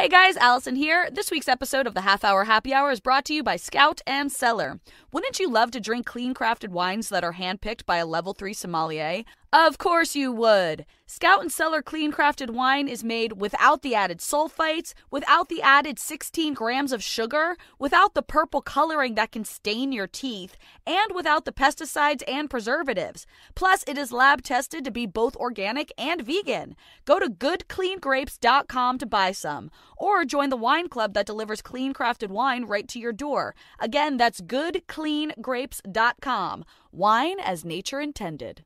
Hey guys, Alison here. This week's episode of the Half Hour Happy Hour is brought to you by Scout and Cellar. Wouldn't you love to drink clean-crafted wines that are handpicked by a level 3 sommelier? Of course you would. Scout and Cellar clean-crafted wine is made without the added sulfites, without the added 16 grams of sugar, without the purple coloring that can stain your teeth, and without the pesticides and preservatives. Plus, it is lab-tested to be both organic and vegan. Go to goodcleangrapes.com to buy some, or join the wine club that delivers clean-crafted wine right to your door. Again, that's goodcleangrapes.com. Wine as nature intended.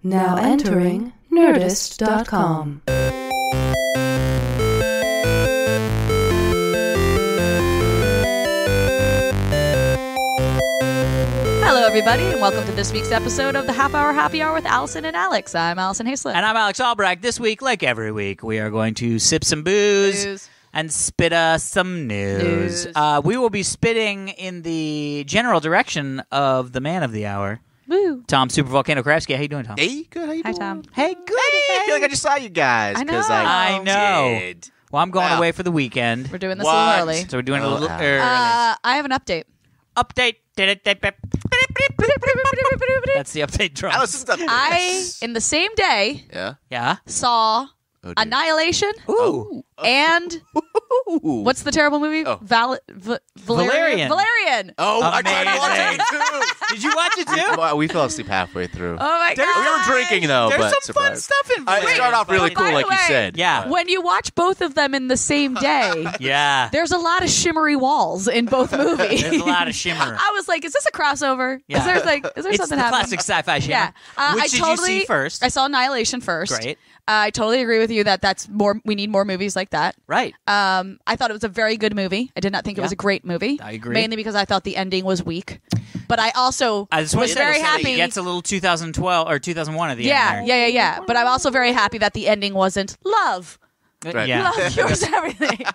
Now entering Nerdist.com. Hello, everybody, and welcome to this week's episode of the Half Hour Happy Hour with Allison and Alex. I'm Alison Haislip. And I'm Alex Albrecht. This week, like every week, we are going to sip some booze. And spit us some news. We will be spitting in the general direction of the man of the hour. Woo. Tom Super Volcano Kravsky. How you doing, Tom? Hey, good. How you Hi, doing? Tom. Hey, good. I feel like I just saw you guys. I know. I know. Did. Well, I'm going Wow. away for the weekend. We're doing this What? a little early. So we're doing it a little wow. early. I have an update. Update. That's the update drum. Allison's up there. I, in the same day, Yeah? saw Oh, dear. Annihilation Ooh. and what's the terrible movie? Oh. Valerian. Valerian. Oh, I tried to watch Amazing. it too. Did you watch it too? Well, we fell asleep halfway through. Oh my god. We were drinking though, There's but some fun surprise. stuff in It Valerian. started off really But cool, by like the you way- said. Yeah. When you watch both of them in the same day, Yeah. there's a lot of shimmery walls in both movies. There's a lot of shimmer. I was like, is this a crossover? Yeah. Is there It's something the happening? classic sci-fi shimmer. Yeah. Which I did totally, you see first? I saw Annihilation first. Great. I totally agree with you that's more. We need more movies like that. Right. I thought it was a very good movie. I did not think it was a great movie. I agree. Mainly because I thought the ending was weak. But I also was very happy. It gets a little 2012 or 2001 at the end there. Yeah. But I'm also very happy that the ending wasn't love. Right. Yeah. Love cures everything.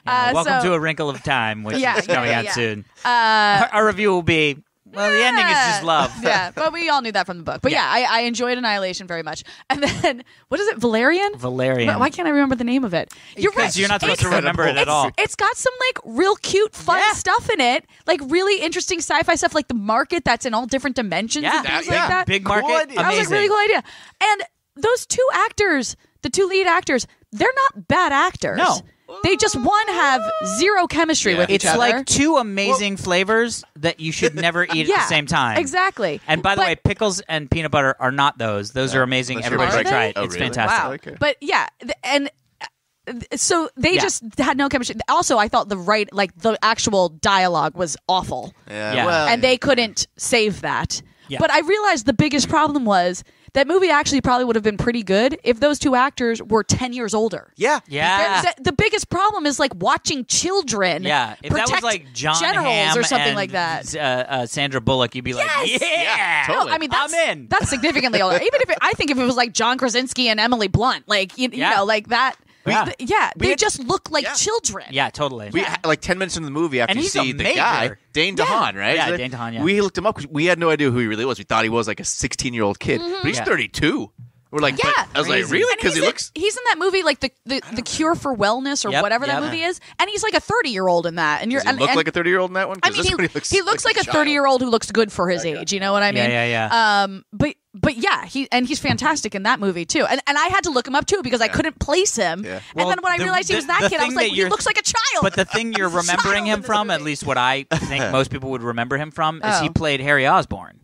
Welcome to A Wrinkle of Time, which Yeah, is coming out yeah. soon. Our review will be, well, the ending is just love. Yeah, but we all knew that from the book. But yeah, I enjoyed Annihilation very much. And then, what is it, Valerian? Valerian. Why can't I remember the name of it? You're right. Because you're not supposed to remember it at all. It's got some like real cute, fun Yeah. stuff in it. Like really interesting sci-fi stuff, like the market that's in all different dimensions and things like that. Big Cool market. idea. That was Amazing. like a really cool idea. And those two actors, the two lead actors, they're not bad actors. No. They just have zero chemistry with each It's other. like two amazing flavors that you should never eat at the same time. Exactly. And by the way, pickles and peanut butter are not those. Those are amazing. Unless Everybody you're should try it. Oh, It's really? fantastic. Wow. Okay. But yeah, so they just had no chemistry. Also, I thought the actual dialogue was awful. Yeah. Well, And they couldn't save that. Yeah. But I realized the biggest problem was that movie actually probably would have been pretty good if those two actors were 10 years older. Yeah. Yeah. The biggest problem is like watching children Yeah, if that was protect like John generals Hamm or something and, like that. Sandra Bullock, you'd be like, Yes! yeah, totally. No, I mean I'm in. that's significantly older. Even if I think if it was like John Krasinski and Emily Blunt, like you know, like that. Yeah. They just look like children. Yeah, totally. We like 10 minutes into the movie after And you he's see a the major. guy, Dane DeHaan, right? Yeah, So Dane DeHaan, yeah. We looked him up because we had no idea who he really was. We thought he was like a 16-year-old kid, but he's 32. We're like, Yeah. but I was like, Crazy. really? And Because he looks. he's in that movie like the Cure for Wellness or Yep, whatever that yep. movie is, and he's like a 30-year-old in that. And you're Does he look and, like a 30-year-old in that one? I 'Cause mean, this one he looks like a child. 30-year-old who looks good for his age. You know what I mean? Yeah. But yeah, he's fantastic in that movie too. And I had to look him up too because I couldn't place him. Yeah. Well, and then when I the- realized he was that the kid, I thing was like, that he you're- looks like a child. But the thing you're He's a remembering child him in this from, at movie. least what I think most people would remember him from, is he Oh. played Harry Osborn.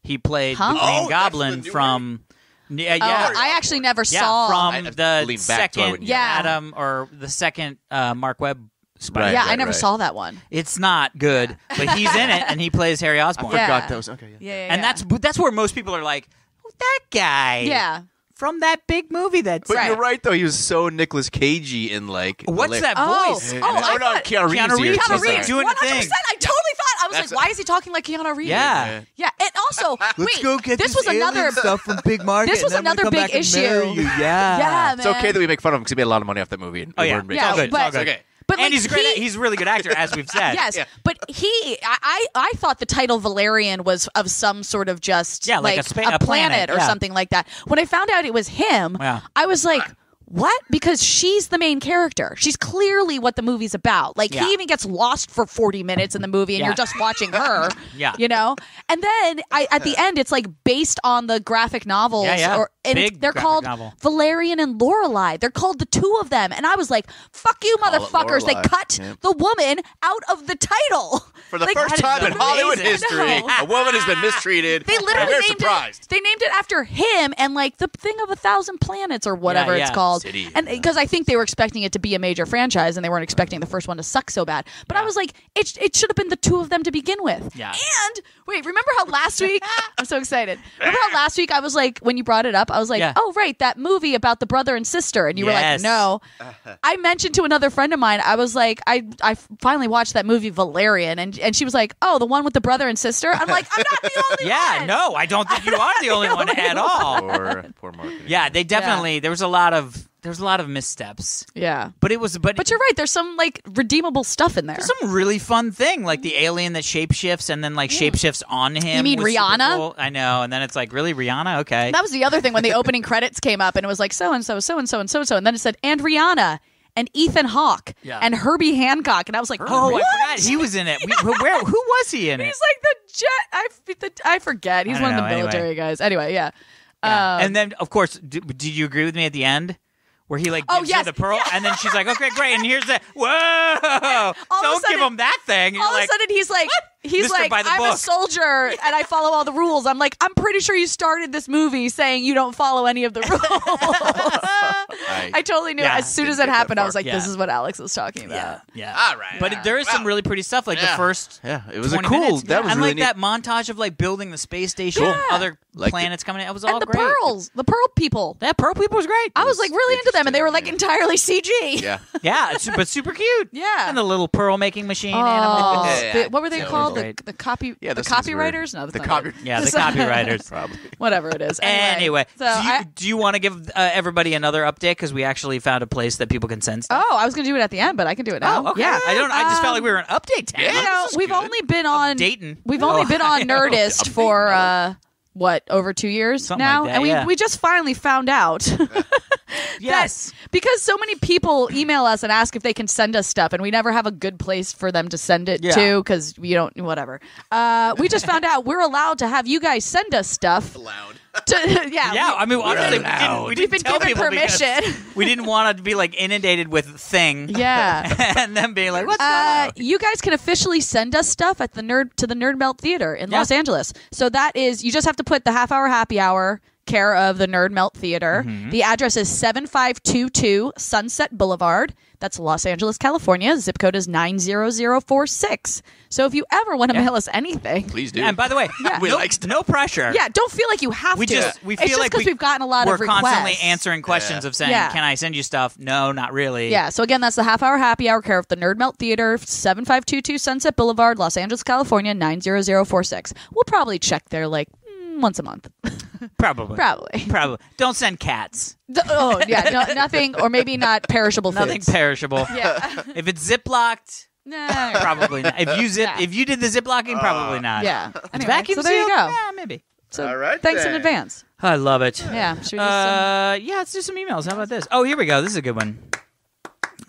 He played Huh? the Green Oh, that's the Goblin new from. Yeah, Oh, yeah. I actually never Yeah, saw. from I leaned the back to it second when you- Yeah. Adam or the second Mark Webb Spider. Right, yeah, I never right. saw that one. It's not good, but he's in it and he plays Harry Osborn. Yeah. Forgot that was okay. Yeah. Yeah, And that's where most people are like, oh, that guy. yeah. From that big movie that's But Right. you're right though. He was so Nicolas Cagey in like. What's that Oh. voice? Oh, no, I thought- Keanu Reeves. Keanu here. Reeves. So Keanu sorry. Reeves, doing a 100%. thing. I totally thought. I was That's like, why is he talking like Keanu Reeves? Yeah. Yeah, and also, wait, this was another. from Big Market. This was and then we another come big back and issue. marry you. Yeah. Yeah, man. It's okay that we make fun of him because he made a lot of money off that movie. And Oh, we yeah. weren't making Yeah, fun of him. but- It's okay. But And like, he's he's a really good actor, as we've said. Yes, Yeah. but I thought the title Valerian was of some sort of just Yeah, like a a planet or yeah. something like that. When I found out it was him, Yeah. I was like, what? Because she's the main character. She's clearly what the movie's about. Like, he even gets lost for 40 minutes in the movie, and you're just watching her. You know? And then at the end, it's like based on the graphic novels. And they're called Valerian and Lorelei. They're called the two of them. And I was like, fuck you, motherfuckers. They cut the woman out of the title. For the first time in Hollywood history, a woman has been mistreated. They literally surprised. They named it after him and like the thing of 1,000 planets or whatever it's called. And because I think they were expecting it to be a major franchise and they weren't expecting the first one to suck so bad. But I was like, it should have been the two of them to begin with. Yeah. And wait, remember how last week I'm so excited. Remember how last week I was like, when you brought it up, I was like, oh right, that movie about the brother and sister, and you were like, no. I mentioned to another friend of mine, I was like, I finally watched that movie Valerian, and she was like, oh, the one with the brother and sister. I'm like, I'm not the only one. No, I don't think you are the only one at all. Poor marketing. Yeah, they definitely. There was a lot of missteps. Yeah, but you're right. There's some like redeemable stuff in there. There's some really fun thing, like the alien that shapeshifts and then like shapeshifts on him. You mean Rihanna? Cool. I know, and then it's like, really, Rihanna? Okay. That was the other thing when the opening credits came up, and it was like so and so, so and so, and so and so, and then it said and Rihanna. And Ethan Hawke and Herbie Hancock, and I was like, "Oh, I forgot he was in it." Who was he in it? He's like the jet. I forget. He's one of the military guys. Anyway, yeah. And then, of course, did you agree with me at the end? Where he like gives her the pearl, and then she's like, "Okay, great." And here's the don't give him that thing. All of a sudden, he's like, "I'm a soldier and I follow all the rules." I'm like, "I'm pretty sure you started this movie saying you don't follow any of the rules." I totally knew. As soon as it happened, I was like, "This is what Alex was talking about." Yeah. All right. But there is some really pretty stuff, like the first. Yeah, it was 20 cool. minutes. That was and really like that montage of like building the space station, other planets coming in. It was all and the great. pearls, the pearl people. That pearl people was great. I was like really into them, and they were like entirely CG. Yeah, but super cute. Yeah, and the little pearl making machine animals. What were they called? The copywriters? No, the copywriters. Probably. Whatever it is. Anyway, so do you want to give everybody another update because we actually found a place that people can send stuff? Oh, I was going to do it at the end, but I can do it now. Oh, okay. Yeah, I just felt like we were an update time. Yeah, we've only been on Dayton. We've only been on Nerdist for over 2 years something now, like that, and we just finally found out. Yes, because so many people email us and ask if they can send us stuff, and we never have a good place for them to send it to because we don't. Whatever. We just found out we're allowed to have you guys send us stuff. Allowed. I mean, honestly, we didn't tell given people permission. We didn't want to be like inundated with thing. Yeah, and then being like, "What's going on?" You guys can officially send us stuff at the Nerd Melt Theater in Los Angeles. So that is, you just have to put the half hour happy hour care of the Nerd Melt Theater. Mm-hmm. The address is 7522 Sunset Boulevard. That's Los Angeles, California. Zip code is 90046. So if you ever want to mail us anything, please do. And by the way, no pressure. Yeah, don't feel like you have to. We feel it's like because we've gotten a lot of requests. We're constantly answering questions of saying, "Can I send you stuff?" No, not really. Yeah. So again, that's the half hour happy hour care of the Nerd Melt Theater, 7522 Sunset Boulevard, Los Angeles, California, 90046. We'll probably check there like once a month. Probably. Don't send cats. Nothing, or maybe not perishable foods. Nothing perishable. Yeah. If it's zip-locked, probably not. If you did the zip-locking, probably not. Yeah. It's vacuum so there you sealed? go. Yeah, maybe. So all right, thanks in advance. I love it. Yeah. Should we do let's do some emails. How about this? Oh, here we go. This is a good one.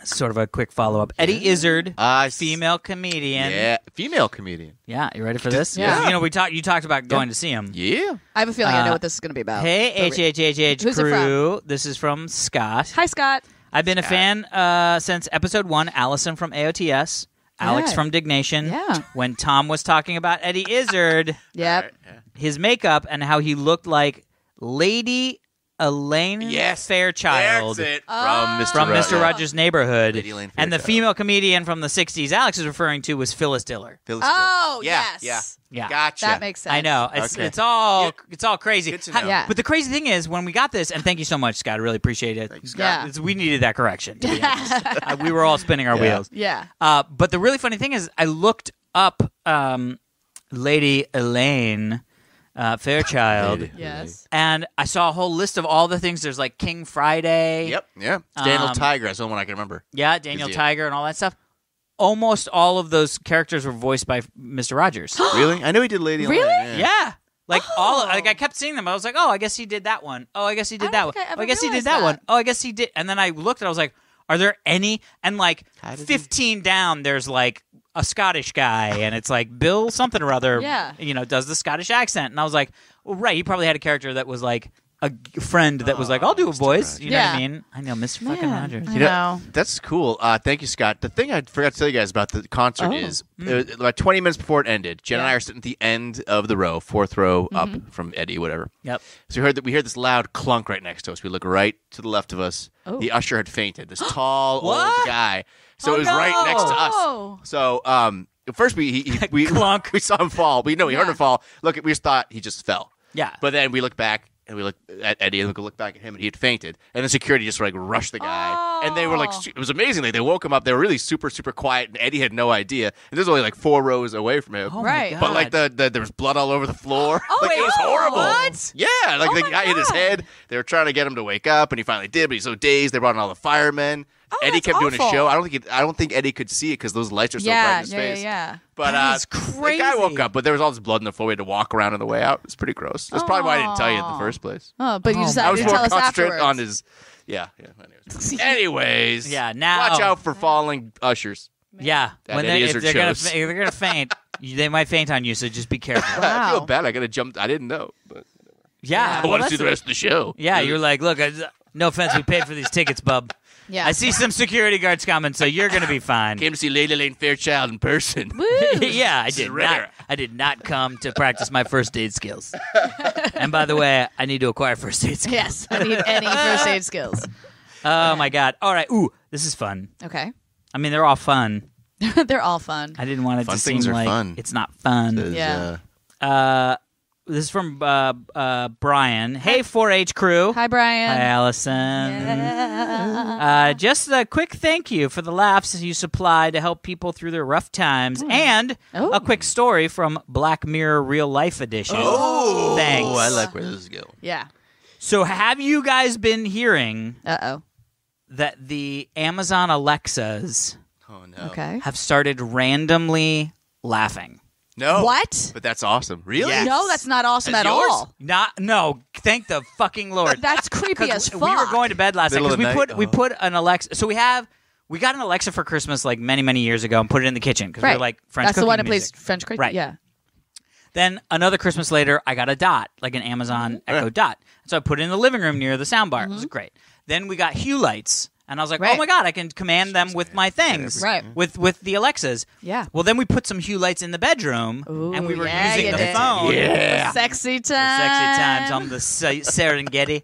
Sort of a quick follow-up. Eddie Izzard, female comedian. Yeah, female comedian. Yeah, you ready for this? Yeah. You know, you talked about going to see him. Yeah. I have a feeling I know what this is going to be about. Hey, HHHH Who's it crew. This is from Scott. Hi, Scott. I've been a fan since episode 1, Allison from AOTS, Alex from Dignation. Yeah. When Tom was talking about Eddie Izzard, his makeup, and how he looked like Lady Elaine Fairchild from Mr. Rogers' Neighborhood. Lady Elaine And the female comedian from the 60s Alex is referring to was Phyllis Diller. Yes. Yeah. Gotcha. That makes sense. I know. It's all crazy. Good to know. But the crazy thing is, when we got this, and thank you so much, Scott. I really appreciate it. Thanks, Scott. Yeah. We needed that correction, to be honest. We were all spinning our wheels. Yeah. But the really funny thing is, I looked up Lady Elaine Fairchild. Yes. And I saw a whole list of all the things. There's like King Friday. Yep. Yeah. Daniel Tiger. That's the only one I can remember. Yeah, Daniel Tiger and all that stuff. Almost all of those characters were voiced by Mr. Rogers. Really? I know he did Lady Really? Elaine. Yeah. Like I kept seeing them. I was like, oh, I guess he did that one. Oh, I guess he did that one. I I guess he did realized that that. one. Oh, I guess he did. And then I looked and I was like, are there any? And like 15 down, there's like a Scottish guy, and it's like Bill something or other. Yeah. Does the Scottish accent, and I was like, well, right. He probably had a character that was like a friend that was like, I'll do a voice. You know what I mean? I know, Mr. fucking Rogers. I know. That's cool. Thank you, Scott. The thing I forgot to tell you guys about the concert is about 20 minutes before it ended, Jen and I are sitting at the end of the row, fourth row up from Eddie, whatever. Yep. So we heard this loud clunk right next to us. We look right to the left of us. Oh. The usher had fainted. This tall old guy. So Oh, it was right next to no. us. So first we Clunk. we saw him fall. We heard him fall. We just thought he just fell. Yeah. But then we looked back. And we looked at Eddie and we looked back at him, and he had fainted. And then security just like rushed the guy, and they were like, it was amazing. Like, they woke him up. They were really super, super quiet, and Eddie had no idea. And this was only like 4 rows away from him. Oh Right. My But God. like there was blood all over the floor. Oh, like it was wait, horrible. what? Yeah, like Oh the my guy hit his God. head. They were trying to get him to wake up, and he finally did. But he's so dazed. They brought in all the firemen. Eddie that's kept doing his awful. show. I don't think Eddie could see it because those lights are so bright in his face. Yeah. But That is the guy woke crazy. up, but there was all this blood on the floor. We had to walk around on the way out. It was pretty gross. That's probably why I didn't tell you in the first place. Oh, but you Oh, decided I was to more tell us concentrated afterwards. on his. Yeah. Anyways. Yeah, now- watch out for falling ushers. Yeah, That when Eddie is if her they're chose. gonna faint, they might faint on you. So just be careful. I feel Wow. bad. I gotta jump. I didn't know, but Yeah, I well, want to see that's the rest of the show. Yeah, you're like, look, no offense, we paid for these tickets, bub. Yeah. I see some security guards coming, so you're gonna be fine. Came to see Lady Lane Fairchild in person. Yeah, is rare. I did not come to practice my first aid skills. And by the way, I need to acquire first aid skills. Yes, I need any first aid skills. Oh my god! All right, ooh, this is fun. Okay. I mean, they're all fun. They're all fun. I didn't want it Fun to seem things are like fun. it's not fun. Yeah. This is from Brian. Hey, 4-H crew. Hi, Brian. Hi, Allison. Just a quick thank you for the laughs you supply to help people through their rough times, and a quick story from Black Mirror Real Life Edition. Oh, Thanks. I like where this is going. Yeah. So, have you guys been hearing Uh-oh. that the Amazon Alexas Oh no. Okay. have started randomly laughing? No. What? But that's awesome. Really? Yes. No, that's not awesome That's at yours? all. No, thank the fucking Lord. That's creepy 'Cause as fuck. we were going to bed last night Middle because of the night? we put an Alexa. So we got an Alexa for Christmas like many years ago and put it in the kitchen because Right. we're like French. That's the cooking one that music. plays French cookie. Right. Yeah. Then another Christmas later, I got a Dot, like an Amazon Echo Dot. So I put it in the living room near the soundbar. It was great. Then we got Hue lights. And I was like, Right. oh my God, I can command them with my things. Right. With the Alexas. Yeah. Well, then we put some Hue lights in the bedroom. and we were yeah, using you the did. phone. Yeah. Sexy time. Sexy times on the Serengeti.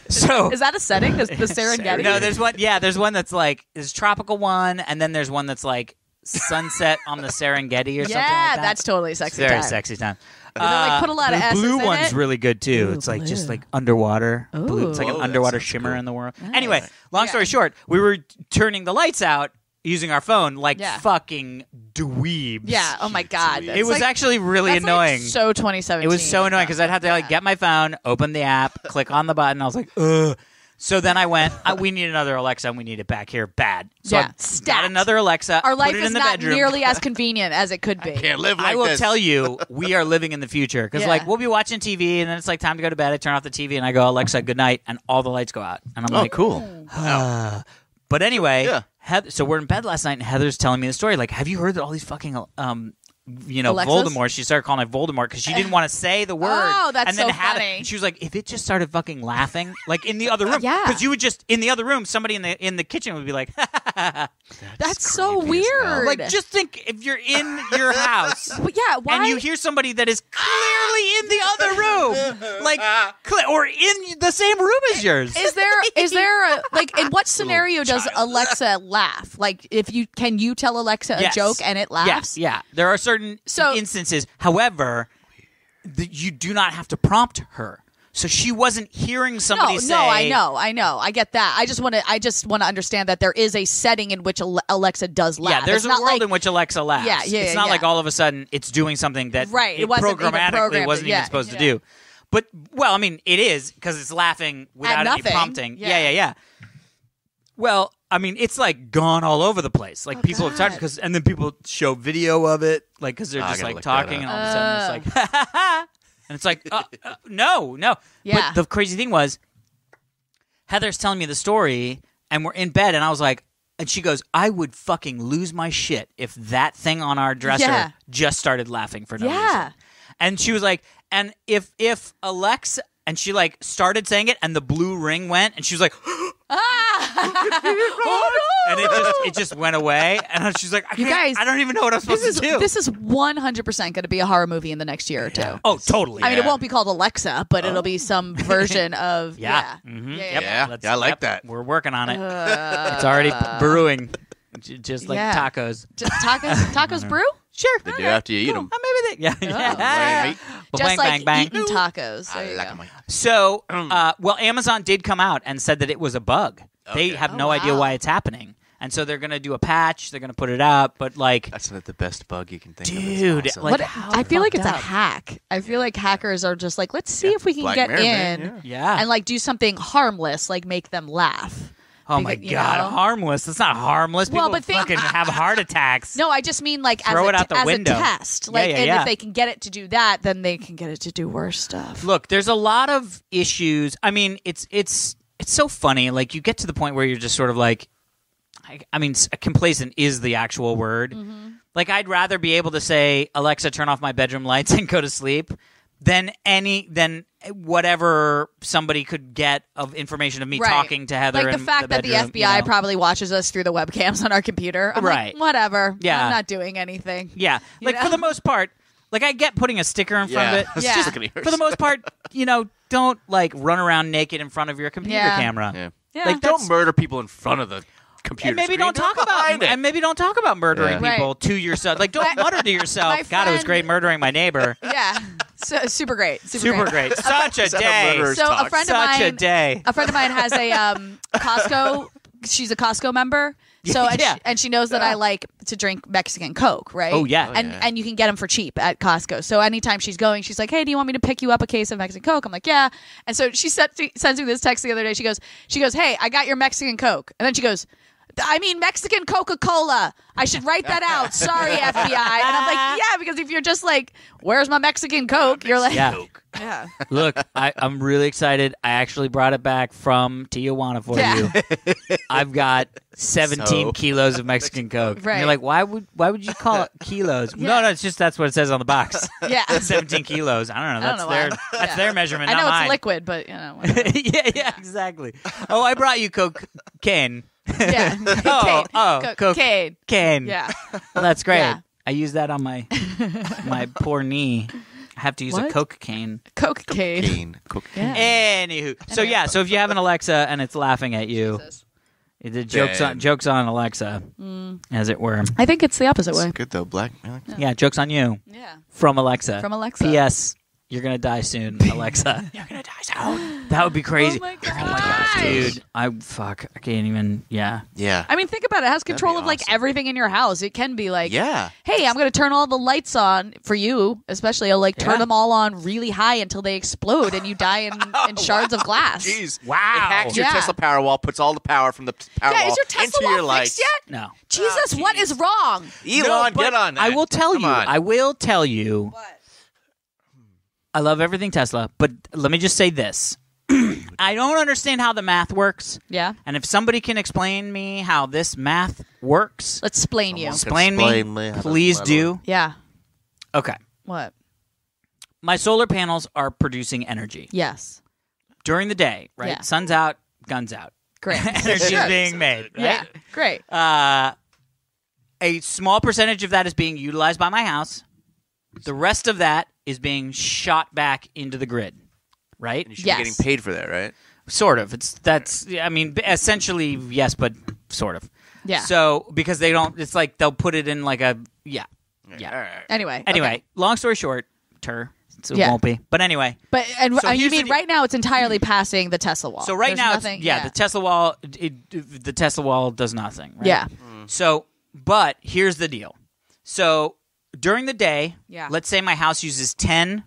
So Is that a setting? The Serengeti? no, there's one. Yeah, there's one that's like there's tropical one, and then there's one that's like sunset on the Serengeti or something like Yeah, that. that's totally sexy Very time. sexy time. They like put a lot of the S's blue in one's it. really good too. Ooh, it's like just blue. like underwater. Blue. It's like Ooh. an Oh, that underwater sounds shimmer cool. in the world. Anyway, long story short, we were turning the lights out using our phone like Yeah. fucking dweebs. Yeah. Oh my God. It was actually really that's annoying. Like so 2017. It was so annoying because I'd have to like get my phone, open the app, click on the button. I was like, ugh. So then I went, we need another Alexa and we need it back here bad. So Yeah. I Stat. got another Alexa, Our life put it is in the not bedroom. nearly as convenient as it could be. Can't live like I will this. tell you, we are living in the future. Because Yeah. like we'll be watching TV and then it's like time to go to bed. I turn off the TV and I go, Alexa, good night. And all the lights go out. And I'm Oh, like, cool. But anyway, Yeah. so we're in bed last night and Heather's telling me the story. Like, have you heard that all these fucking Alexas? Voldemort. She started calling it Voldemort because she didn't want to say the word. Oh, that's and then so had funny. It, she was like, if it just started fucking laughing, like in the other room, Yeah. because you would just in the other room, somebody in the kitchen would be like, That's so creepy as hell. weird. like just think if you're in your house. But yeah, why? And you hear somebody that is clearly in the other room, like, or in the same room as yours. Is there a like in what scenario does Alexa laugh? Like if you can you tell Alexa a Yes. joke and it laughs? Yes, yeah. There are certain instances. However, you do not have to prompt her. So she wasn't hearing somebody say. No, I know. I get that. I just want to understand that there is a setting in which Alexa does laugh. Yeah, there's It's a not world like, in which Alexa laughs. Yeah, It's not yeah. like all of a sudden it's doing something that Right, it it wasn't even programmatically programmed, wasn't yeah, even supposed to yeah. do. But, I mean, it is because it's laughing without any nothing. prompting. Yeah. Yeah. Well, I mean, it's like gone all over the place. Like people have talked and then people show video of it, like because they're just like talking, and all of a sudden it's like, and it's like, no. Yeah. But the crazy thing was, Heather's telling me the story, and we're in bed, and I was like, and she goes, I would fucking lose my shit if that thing on our dresser just started laughing for no reason. And she was like, and if Alexa, and she like started saying it, and the blue ring went, and she was like, and it just went away, and she's like, I don't even know what I'm supposed to do. This is 100% going to be a horror movie in the next year or two. Yeah. Oh, totally. I mean, it won't be called Alexa, but it'll be some version of I like that. We're working on it. It's already brewing, just like tacos. Just tacos brew? Sure. They do after you eat them. Maybe they. Yeah. Just bang, like bang. eating tacos. There you go. So, well, Amazon did come out and said that it was a bug. They have no idea why it's happening. And so they're going to do a patch. They're going to put it out. But like, that's not the best bug you can think of. Dude, awesome. like, I feel like it's a hack. I feel like hackers are just like, let's see if we can Black get Mirror, in man, and like do something harmless, like make them laugh. Oh my God, harmless. That's not harmless. People fucking have heart attacks. No, I just mean like Throw it out the window. a test. Like, and if they can get it to do that, then they can get it to do worse stuff. Look, there's a lot of issues. I mean, it's so funny. Like, you get to the point where you're just sort of like, I mean, complacent is the actual word. Mm-hmm. Like, I'd rather be able to say, Alexa, turn off my bedroom lights and go to sleep than whatever somebody could get of information of me talking to Heather. Like the fact that the FBI probably watches us through the webcams on our computer. I'm like, whatever. Yeah. I'm not doing anything. Yeah. Like, for the most part, like, I get putting a sticker in front of it. Yeah. For the most part, don't like run around naked in front of your computer camera. Yeah. Like, don't murder people in front of the computer. And maybe screen. don't talk about murdering people to yourself. Like, don't mutter to yourself. God, it was great murdering my neighbor. Yeah. So, super great. Super great. Such a day. So a friend of mine has a Costco. She's a Costco member. So and she knows that I like to drink Mexican Coke, right? Oh yeah. And you can get them for cheap at Costco. So anytime she's going, she's like, "Hey, do you want me to pick you up a case of Mexican Coke?" I'm like, "Yeah." And so she sends me this text the other day. She goes, "Hey, I got your Mexican Coke." And then she goes, I mean Mexican Coca-Cola. I should write that out. Sorry, FBI. And I'm like, yeah, because if you're just like, where's my Mexican Coke? You're like, yeah. Look, I'm really excited. I actually brought it back from Tijuana for you. I've got 17 kilos of Mexican Coke. Right. And you're like, why would you call it kilos? No, it's just that's what it says on the box. Yeah. 17 kilos. I don't know. That's their measurement. I know not it's mine. Liquid, but yeah, exactly. Oh, I brought you cocaine. Yeah. Cocaine. Yeah. Well, that's great. Yeah. I use that on my poor knee. I have to use a cocaine. Cocaine. Yeah. Anywho, so if you have an Alexa and it's laughing at you, the jokes on Alexa, as it were. I think it's the opposite way. Good though, Black. Yeah, jokes on you. Yeah. From Alexa. P.S. You're going to die soon, Alexa. You're going to die soon. That would be crazy. Oh my gosh. Dude. I can't even, Yeah. I mean, think about it. It has control of like everything in your house. It can be like, hey, I'm going to turn all the lights on for you, especially. I'll like turn them all on really high until they explode and you die in shards of glass. Jeez. Wow. It hacks your Tesla Powerwall, puts all the power from the Powerwall is your Tesla into your wall lights. fixed yet? No. Jesus, what is wrong? Elon, get on that. I will tell Come you. on. I will tell you. What? I love everything Tesla, but let me just say this. I don't understand how the math works. Yeah. And if somebody can explain me how this math works, Let's explain you. explain me, please do. Yeah. Okay. What? My solar panels are producing energy. Yes. During the day, right? Yeah. Sun's out, guns out. Great. Energy is being made, right? Yeah. Great. A small percentage of that is being utilized by my house. The rest of that is being shot back into the grid, right? And you should be getting paid for that, right? Sort of. Essentially, yes, but sort of. Yeah. So, because they don't, it's like they'll put it in like a, yeah. All right. Anyway. Long story short, it won't be. But anyway. But you mean right now it's entirely passing the Tesla wall. So right There's now, nothing, the Tesla wall does nothing. Right? Yeah. So, but here's the deal. So during the day, let's say my house uses 10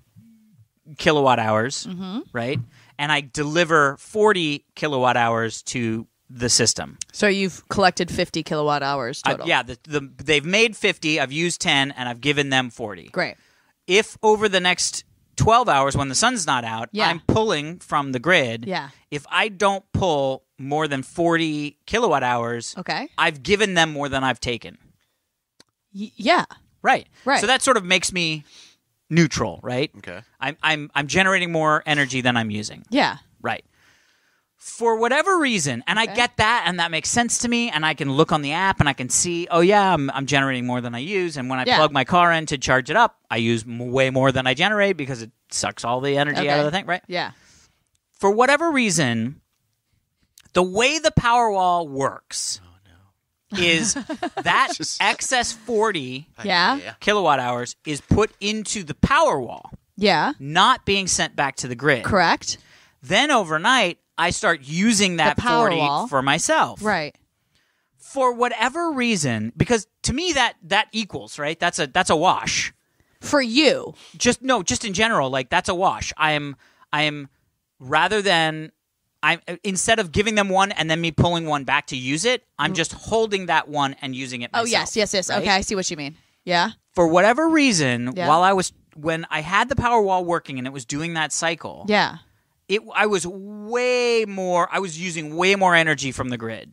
kilowatt hours, right? And I deliver 40 kilowatt hours to the system. So you've collected 50 kilowatt hours total. They've made 50. I've used 10, and I've given them 40. Great. If over the next 12 hours when the sun's not out, I'm pulling from the grid. Yeah. If I don't pull more than 40 kilowatt hours, I've given them more than I've taken. Yeah. Right. So that sort of makes me neutral, right? Okay. I'm generating more energy than I'm using. Yeah. Right. For whatever reason, and I get that, and that makes sense to me, and I can look on the app and I can see, oh yeah, I'm generating more than I use, and when I plug my car in to charge it up, I use way more than I generate because it sucks all the energy out of the thing, right? Yeah. For whatever reason, the way the Powerwall works is that excess 40 kilowatt hours is put into the Powerwall. Yeah. Not being sent back to the grid. Correct. Then overnight, I start using that 40 for myself. Right. For whatever reason, because to me that equals, right? That's a wash. For you. Just in general, like that's a wash. I am rather than instead of giving them one and then me pulling one back to use it, I'm just holding that one and using it myself. Oh, yes. Right? Okay, I see what you mean. Yeah. For whatever reason, when I had the Powerwall working and it was doing that cycle, I was using way more energy from the grid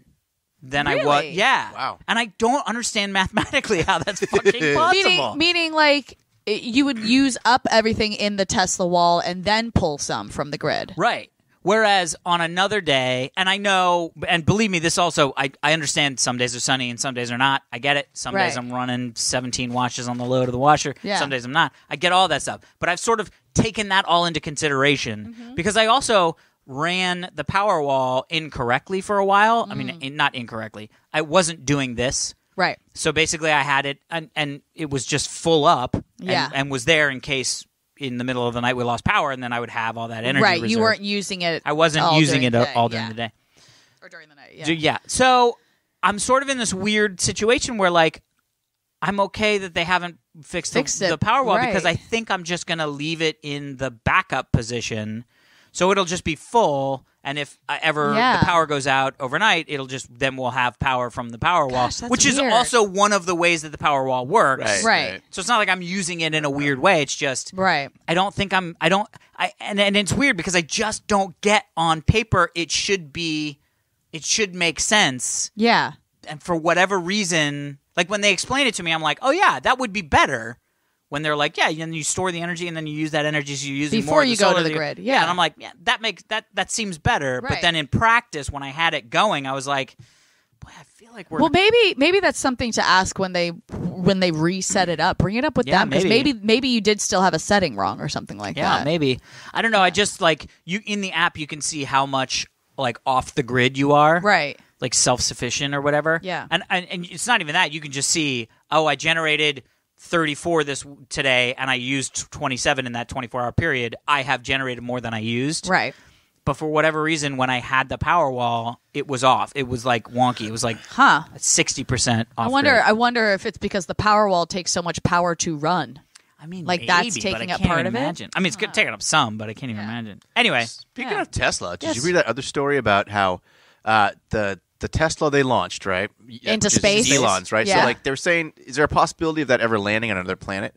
than I was. Yeah. Wow. And I don't understand mathematically how that's fucking possible. Meaning like you would use up everything in the Tesla wall and then pull some from the grid. Right. Whereas on another day, and I know, and believe me, this also, I understand some days are sunny and some days are not. I get it. Some days I'm running 17 washes on the load of the washer. Yeah. Some days I'm not. I get all that stuff. But I've sort of taken that all into consideration because I also ran the Powerwall incorrectly for a while. I mean, not incorrectly. I wasn't doing this. Right. So basically I had it, and it was just full up and was there in case in the middle of the night we lost power, and then I would have all that energy reserved. You weren't using it. I wasn't using it all during the day. Or during the night, yeah. So I'm sort of in this weird situation where, like, I'm okay that they haven't fixed the Powerwall because I think I'm just going to leave it in the backup position. So it'll just be full, and if ever the power goes out overnight, then we'll have power from the Powerwall, which is also one of the ways that the Powerwall works. Right. So it's not like I'm using it in a weird way. It's just and it's weird because I just don't get on paper it should make sense. Yeah. And for whatever reason, like when they explain it to me, I'm like, oh yeah, that would be better. When they're like, and you store the energy and then you use that energy, so you're using before more you go to the grid. Yeah. And I'm like, that seems better. Right. But then in practice, when I had it going, I was like, boy, I feel like we're maybe that's something to ask when they reset it up. Bring it up with them because maybe you did still have a setting wrong or something like that. Yeah, maybe. I don't know. I just like you in the app, you can see how much like off the grid you are. Right. Like self-sufficient or whatever. Yeah. And it's not even that. You can just see, I generated 34 today, and I used 27 in that 24-hour period. I have generated more than I used. Right. But for whatever reason, when I had the Powerwall, it was off. It was like wonky. It was like 60% off. I wonder if it's because the Powerwall takes so much power to run. I mean, like maybe, that's taking up part of it. I mean, it's taking up some, but I can't even imagine. Anyway, speaking of Tesla, did you read that other story about how the Tesla they launched, right? Into space. Elon's, right? Yeah. So, like, they were saying, is there a possibility of that ever landing on another planet?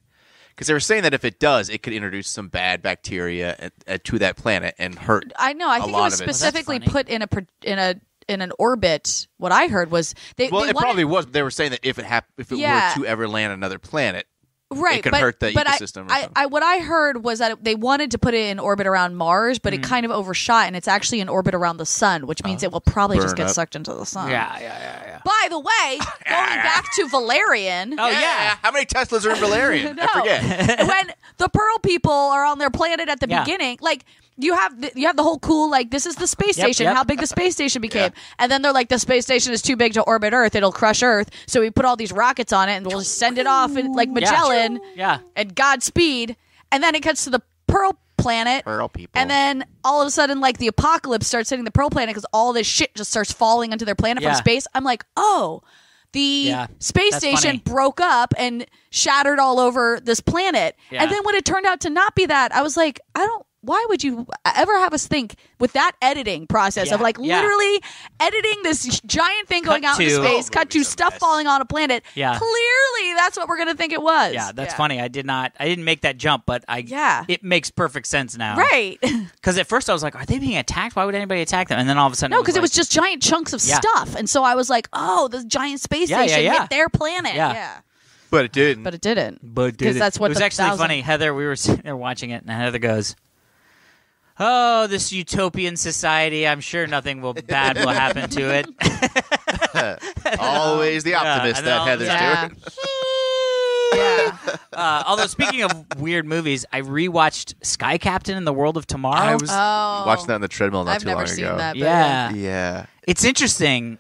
Because they were saying that if it does, it could introduce some bad bacteria to that planet and hurt. I know. I think it was specifically put in an orbit. What I heard was probably was. They were saying that if it were to ever land on another planet, it could hurt the ecosystem. What I heard was that they wanted to put it in orbit around Mars, but it kind of overshot, and it's actually in orbit around the sun, which means it will probably just get sucked into the sun. Yeah. By the way, going back to Valerian. Oh, yeah. How many Teslas are in Valerian? No. I forget. When the Pearl people are on their planet at the beginning, like, you have the whole cool, like, this is the space station, how big the space station became. And then they're like, the space station is too big to orbit Earth. It'll crush Earth. So we put all these rockets on it and we'll just send it off in, like Magellan and Godspeed. And then it cuts to the Pearl planet. Pearl people. And then all of a sudden, like, the apocalypse starts hitting the Pearl planet because all this shit just starts falling onto their planet from space. I'm like, the space station broke up and shattered all over this planet. Yeah. And then when it turned out to not be that, I was like, I why would you ever have us think with that editing process of literally editing this giant thing going out into space, cut to stuff falling on a planet? Yeah. Clearly, that's what we're going to think it was. Yeah, that's funny. I didn't make that jump, but it makes perfect sense now. Right. Because at first I was like, are they being attacked? Why would anybody attack them? And then all of a sudden, no, because it was just giant chunks of stuff, and so I was like, oh, the giant space station hit their planet. Yeah. But it didn't. But it didn't. Because that's what it was actually funny. Heather, we were sitting there watching it, and Heather goes, "Oh, this utopian society. I'm sure nothing bad will happen to it." Always the optimist that Heather's doing. Yeah. Although speaking of weird movies, I rewatched Sky Captain and the World of Tomorrow. I was watching that on the treadmill not I've too long never ago. seen that. Yeah. It's interesting.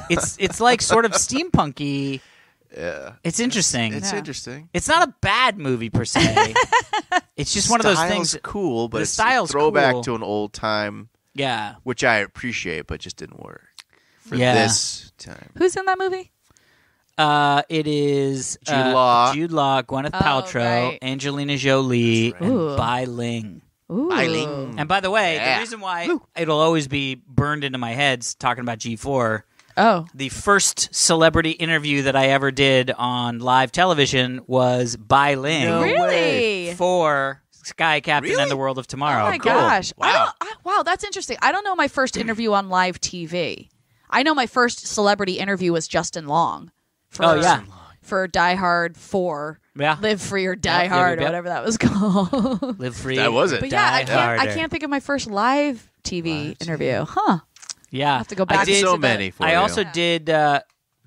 It's like sort of steampunky. Yeah. It's interesting. It's interesting. It's not a bad movie per se. It's just one of those things. Style's cool, but the it's style's a throwback cool. to an old time. Yeah. Which I appreciate, but just didn't work for Yeah. this time. Who's in that movie? It is Jude Law. Gwyneth Paltrow, right. Angelina Jolie, Ooh. and Bai Ling. Ooh. Eileen. And by the way, Yeah. the reason why it'll always be burned into my head talking about G4, Oh. the first celebrity interview that I ever did on live television was Bai Ling No Really? for Sky Captain Really? and the World of Tomorrow. Oh my cool. gosh! Wow. Wow, that's interesting. I don't know my first interview on live TV. I know my first celebrity interview was Justin Long. For Die Hard 4. Yeah. Live Free or Die Hard or whatever that was called. Live Free. That was it. But yeah, Die I can't think of my first live TV interview. Huh? Yeah. I have to go back. I did, so to many for I you. also did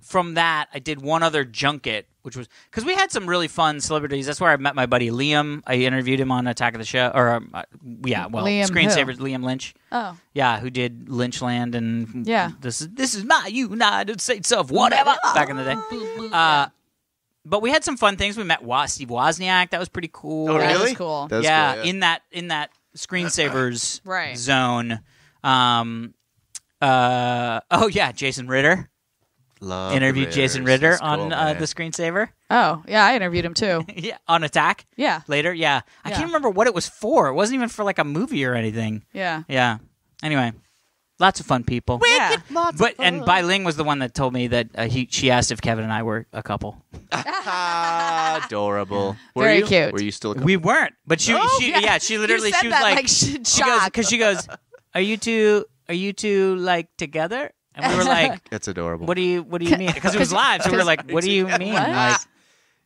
from that. I did one other junket, which was because we had some really fun celebrities. That's where I met my buddy Liam. I interviewed him on Attack of the Show, or Liam Screensavers. Liam Lynch. Oh. Yeah, who did Lynchland and Yeah. This is my United States of whatever back in the day. But we had some fun things. We met Steve Wozniak. That was pretty cool. Oh, That really? was cool. That's Yeah, cool, in that Screensavers Right. zone. Jason Ritter. Love Interviewed Ritters. Jason Ritter That's on cool, the man. Screensaver. Oh, yeah, I interviewed him too. Yeah, on Attack. Yeah. Later. Yeah, I Yeah. can't remember what it was for. It wasn't even for like a movie or anything. Yeah. Yeah. Anyway, lots of fun people. Yeah. And Bai Ling was the one that told me that she asked if Kevin and I were a couple. Adorable. Were Very you? cute. Were you still a couple? We weren't, but she literally You said she was that, like she goes because she goes, are you two like together? And we were like, That's adorable. what do you mean? Because it was live, so we were like, what do you mean? What? Like,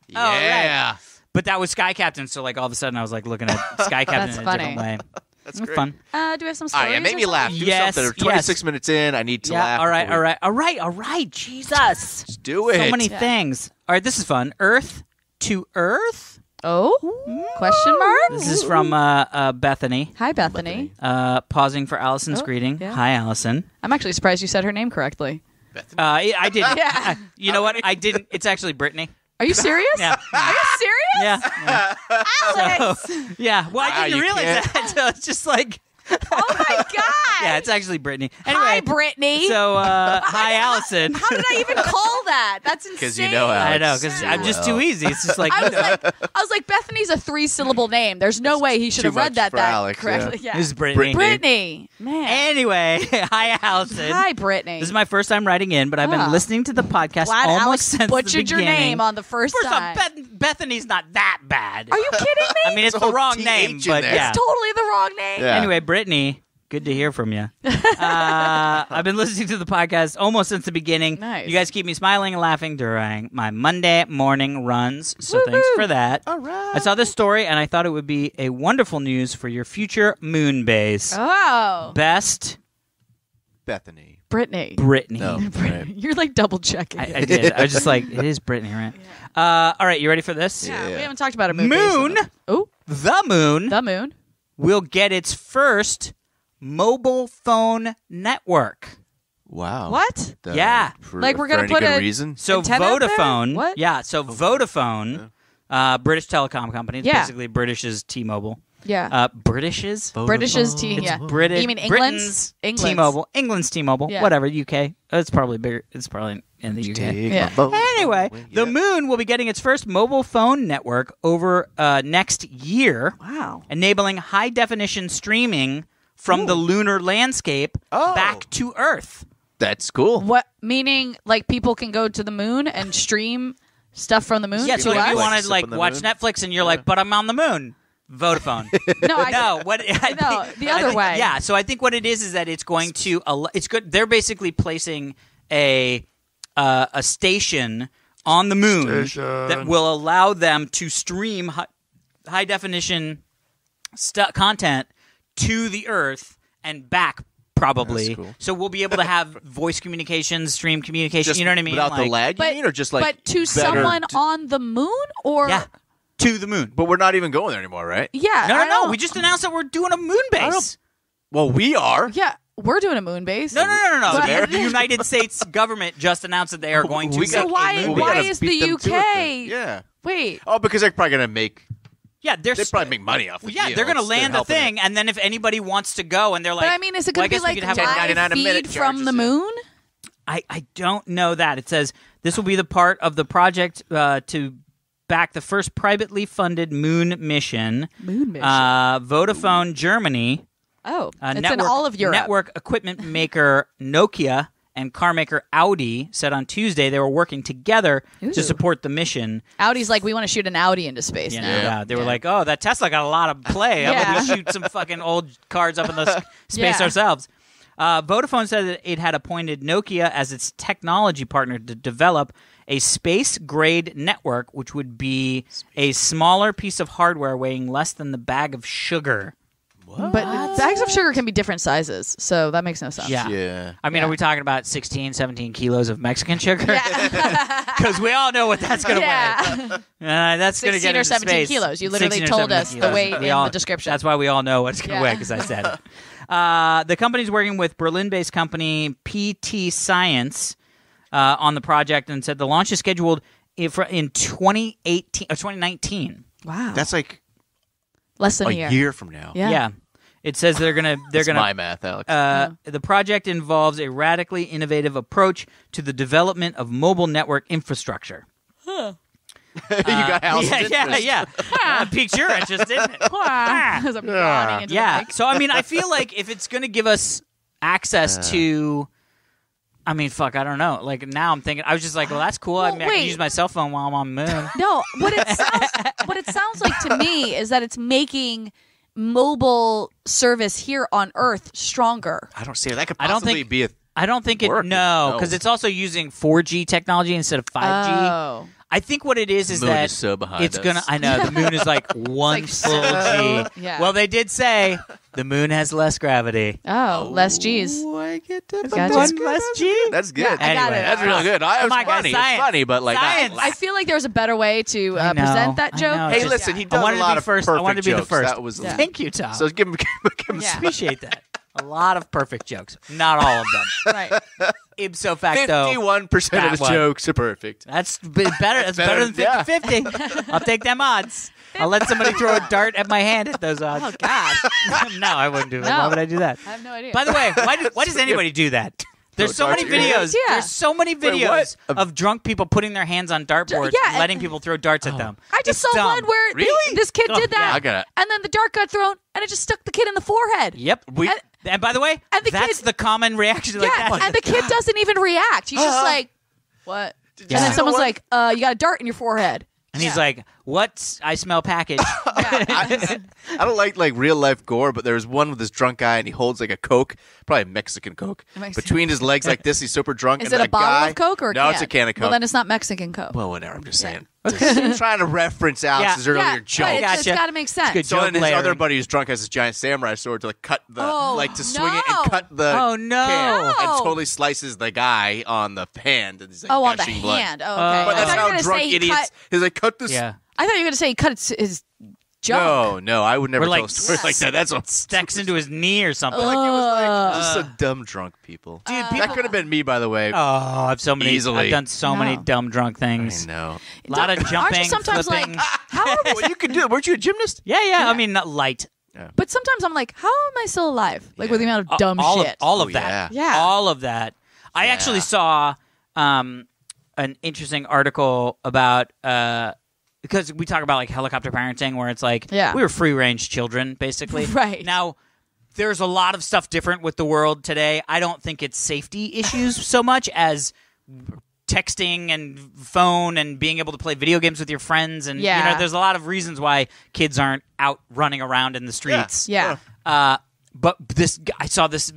Yeah. but that was Sky Captain, so like all of a sudden I was like looking at Sky Captain That's in a funny. different way. That's It was great. fun. Do we have some All stories? right, make or me laugh. Do Yes, something. 26 minutes in. I need to laugh. All before right. Jesus. Just do it. So many things. All right, this is fun. Earth to Earth. Oh? Question mark? This is from Bethany. Hi, Bethany. Pausing for Allison's Oh, greeting. yeah. Hi, Allison. I'm actually surprised you said her name correctly. I didn't. Yeah. You know what? I didn't. It's actually Brittany. Are you serious? Yeah. Are you serious? Yeah. Alex! Yeah. Well, I Wow, didn't you realize can't- that until it's just like, Oh my God! yeah, it's actually Brittany. Anyway, Hi, Brittany. so, hi, Allison. How did I even call that? That's insane. 'Cause you know Alex. I know, because I'm just too easy. It's just like, I was like, Bethany's a 3-syllable name. There's no way he should too have read much that for that Alex, correctly. this is Brittany. Brittany. Brittany. Man. Anyway, hi, Allison. Hi, Brittany. This is my first time writing in, but I've been Ah. listening to the podcast Glad almost Alex since butchered the your beginning. name on the first First time. off, Bethany's not that bad. Are you kidding me? I mean, it's There's a the whole wrong TH name, in but there. yeah. It's totally the wrong name. Yeah. Anyway, Brittany, good to hear from you. I've been listening to the podcast almost since the beginning. Nice. You guys keep me smiling and laughing during my Monday morning runs, so Woo-hoo. thanks for that. All right. I saw this story, and I thought it would be a wonderful news for your future moon base. Oh. Best Bethany. Brittany. Brittany. No. Right. You're like double checking. I did. I was just like, it is Brittany, right? All right, you ready for this? Yeah, Yeah. we haven't talked about a moon. Moon. Oh, The moon the moon. will get its first mobile phone network. Wow. What? Yeah. Like we're gonna for any put good a- reason? So Antenna up there? Vodafone, What? yeah. So Vodafone, British telecom company. It's Yeah. basically British's T-Mobile. Yeah. British's. British's It's British. You mean Britain's England's? T-Mobile. England's T-Mobile. Yeah. Whatever. UK. It's probably bigger. It's probably in the UK. Yeah. Anyway, the moon will be getting its first mobile phone network over next year. Wow. Enabling high-definition streaming from the lunar landscape back to Earth. That's cool. What meaning? Like people can go to the moon and stream stuff from the moon? Yeah, so to if you us? want to like watch Netflix and you're like, but I'm on the moon, Vodafone. The other way. Yeah, so I think what it is that it's going to. It's good. They're basically placing a station on the moon that will allow them to stream high definition content to the Earth and back. Probably. Cool. So we'll be able to have voice communication, stream communication, Just you know what I mean? Without the lag, you mean? Or just like But to someone on the moon? Or Yeah, to the moon. But we're not even going there anymore, right? Yeah. No. We just announced that we're doing a moon base. Well, we are. Yeah, we're doing a moon base. No. But- The United States government just announced that they are going to. So why is the UK? Yeah. Wait. Oh, because they're probably going to make. Yeah, They probably make money off the Yeah, deal. they're going to land the helping thing, and then if anybody wants to go, and they're like, But I mean, is it going to be like have live $10.99 a minute feed from the charges, moon? I don't know that. It says this will be the part of the project to back the first privately funded moon mission. Vodafone Germany. Oh, it's network, in all of Europe. Network equipment maker Nokia and car maker Audi said on Tuesday they were working together to support the mission. Audi's like, we want to shoot an Audi into space now. Yeah, they were like, oh, that Tesla got a lot of play. How about we shoot some fucking old cars up in the space ourselves? Vodafone said that it had appointed Nokia as its technology partner to develop a space-grade network, which would be a smaller piece of hardware weighing less than the bag of sugar. But bags of sugar can be different sizes, so that makes no sense. Yeah. I mean, are we talking about 16, 17 kilos of Mexican sugar? Because we all know what that's going to weigh. That's going to 16 get or into 17 space. kilos. You literally 16 or told us 17 the kilos. weight in the description. That's why we all know what it's going to weigh, because I said it. The company's working with Berlin-based company PT Science on the project, and said the launch is scheduled in 2018 or 2019. Wow. That's like less than a a year from now. Yeah. It says they're gonna my math, Alex. The project involves a radically innovative approach to the development of mobile network infrastructure. You got Allison's interest. Yeah. That piques your interest, didn't it? As I'm yawning into the mic. So I mean, I feel like if it's gonna give us access to, I mean, fuck, I don't know. Like now, I'm thinking, I was just like, well, that's cool. I mean, I can use my cell phone while I'm on the moon. No, what it sounds like to me is that it's making mobile service here on Earth stronger. I don't see it. That could possibly be a. I don't think because it's also using 4G technology instead of 5G. Oh. I think what it is Moon that is so behind it's us. gonna. I know the moon is like one like full G. Yeah. Well, they did say the moon has less gravity. Oh, less G's. I get to Gotcha. One less G. That's good. Yeah, I got Anyway, it. That's really good. I was my God, funny. science. It's funny, but like Science. I feel like there's a better way to I know, present that I joke. know. Hey, Just- listen, he I does wanted a to lot be of first. perfect I wanted to be jokes. the first. That was Thank you, Tom. So give him Yeah. Appreciate that. A lot of perfect jokes. Not all of them. Right. Ipso facto. 51% of the one. jokes are perfect. That's better. That's better than yeah. 50-50. I'll take them odds. I'll let somebody throw a dart at my hand at those odds. Oh God. No, I wouldn't do that. No. Why would I do that? I have no idea. By the way, why does anybody do that? There's so darts many at your videos. Yeah. There's so many videos what? of drunk people putting their hands on dartboards Yeah, and letting people throw darts at them. I just It's saw dumb. one where Really? this kid did yeah. that, I got it. and then the dart got thrown, and it just stuck the kid in the forehead. Yep. And by the way, and the that's kid- the common reaction. Yeah, Like that. and the kid doesn't even react. He's just like, "What?" And Yeah. then someone's what? like, "You got a dart in your forehead." And he's like, "What? I smell package." I don't like real life gore, but there's one with this drunk guy and he holds like a Coke, probably Mexican Coke, between his legs like this. He's super drunk. Is and it a bottle guy, of Coke or a no? can? It's a can of Coke. Well, then it's not Mexican Coke. Well, whatever. I'm just saying. Just trying to reference Alex's earlier yeah, joke. but Gotcha. it's got to make sense. good So joke then his layering. other buddy who's drunk has this giant samurai sword to like cut the to swing it no. and cut the Oh, no. can and No. totally slices the guy on the hand and he's like Oh, on the gushing blood. hand. Oh, okay. But I But that's thought you were how gonna drunk say he idiots. cut- He's like cut this. Yeah. I thought you were going to say he cut his junk. No, I would never Or like tell a story like that. That's what sticks into his knee or something. like. It was like just so dumb drunk people. Dude, that people. could have been me, by the way. Oh, I've so many. Easily. I've done so many No. dumb drunk things. I know. A lot of Aren't jumping, you sometimes flipping. like, how are we? Well, you could do it. Weren't you a gymnast? Yeah. I mean, not light. But sometimes I'm like, how am I still alive? Like with the amount of dumb shit. All of that. Yeah. All of that. I actually saw an interesting article about because we talk about like helicopter parenting where it's like we were free range children basically. Right. Now there's a lot of stuff different with the world today. I don't think it's safety issues so much as texting and phone and being able to play video games with your friends and there's a lot of reasons why kids aren't out running around in the streets. Yeah. But I saw this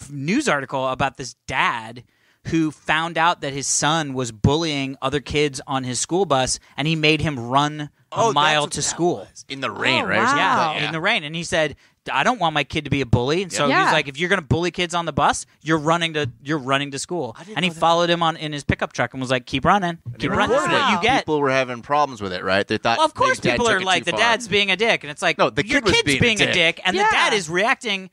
news article about this dad who found out that his son was bullying other kids on his school bus, and he made him run a mile to school. In the rain, right? Wow. Yeah, in the rain. And he said, I don't want my kid to be a bully. And so he's like, if you're going to bully kids on the bus, you're running to school. And he followed him in his pickup truck and was like, keep running. Keep running. This is what you get. People were having problems with it, right? They thought, well, of course maybe people are like, the dad's being a dick. And it's like, no, the your kid was kid's being a dick. And the dad is reacting.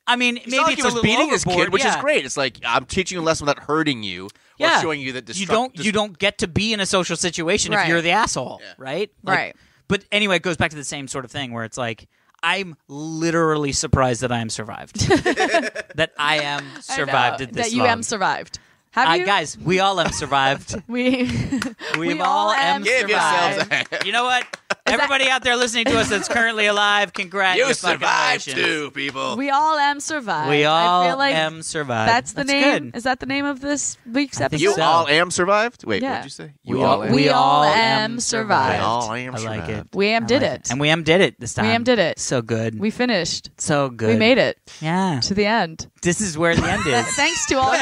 I mean, maybe like it's he was a little beating his overboard, kid, which is great. It's like, I'm teaching you a lesson without hurting you. Or showing you that you don't get to be in a social situation if you're the asshole, right? Like, Right. But anyway, it goes back to the same sort of thing where it's like, I'm literally surprised that I am survived. That I am survived at this that you long. am survived. Have you? Guys, we all am survived. We all am Give survived. yourselves You know what? Everybody out there listening to us that's currently alive, You survived congratulations. too, people. We all am survived. We all I feel like am survived. that's the name. Good. Is that the name of this week's episode? You so. all am survived? Wait, Yeah. what did you say? We all am survived. We all am I like survived. it. We am did like it. And we did it this time. We did it. So good. We finished. So good. We made it Yeah. to the end. This is where the end is. Thanks to all.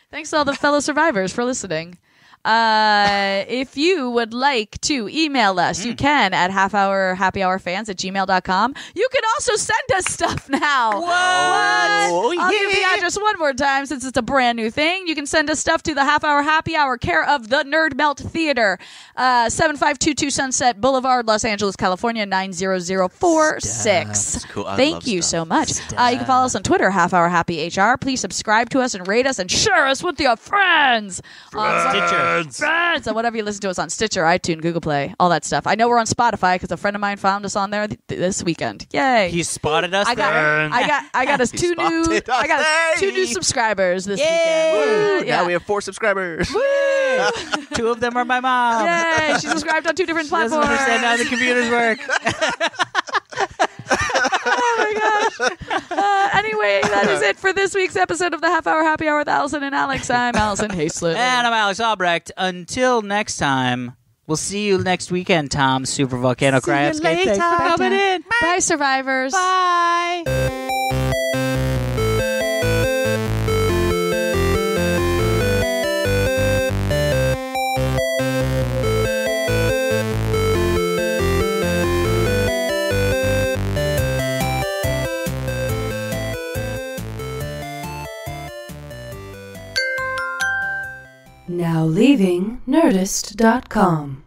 Thanks to all the fellow survivors for listening. If you would like to email us, you can at halfhourhappyhourfans@gmail.com. You can also send us stuff now. What? I'll give the address one more time since it's a brand new thing. You can send us stuff to the Half Hour Happy Hour, care of the Nerd Melt Theater, 7522 Sunset Boulevard, Los Angeles, California, 90046. That's cool. I Thank love you stuff. so much. You can follow us on Twitter, Half Hour Happy HR. Please subscribe to us and rate us and share us with your friends. Stitcher. Friends, and whatever you listen to us on Stitcher, iTunes, Google Play, all that stuff. I know we're on Spotify because a friend of mine found us on there this weekend. Yay! He spotted us I there. got us two new subscribers this weekend. Woo, Now we have 4 subscribers. Woo! 2 of them are my mom. Yay! She subscribed on 2 different She doesn't platforms. understand how the computers work. Oh my gosh. Anyway, that is it for this week's episode of the Half Hour Happy Hour with Allison and Alex. I'm Alison Haislip. And I'm Alex Albrecht. Until next time, we'll see you next weekend, Tom. Super Volcano Crafts. Thanks for coming in. Bye, survivors. Bye. Now leaving Nerdist.com.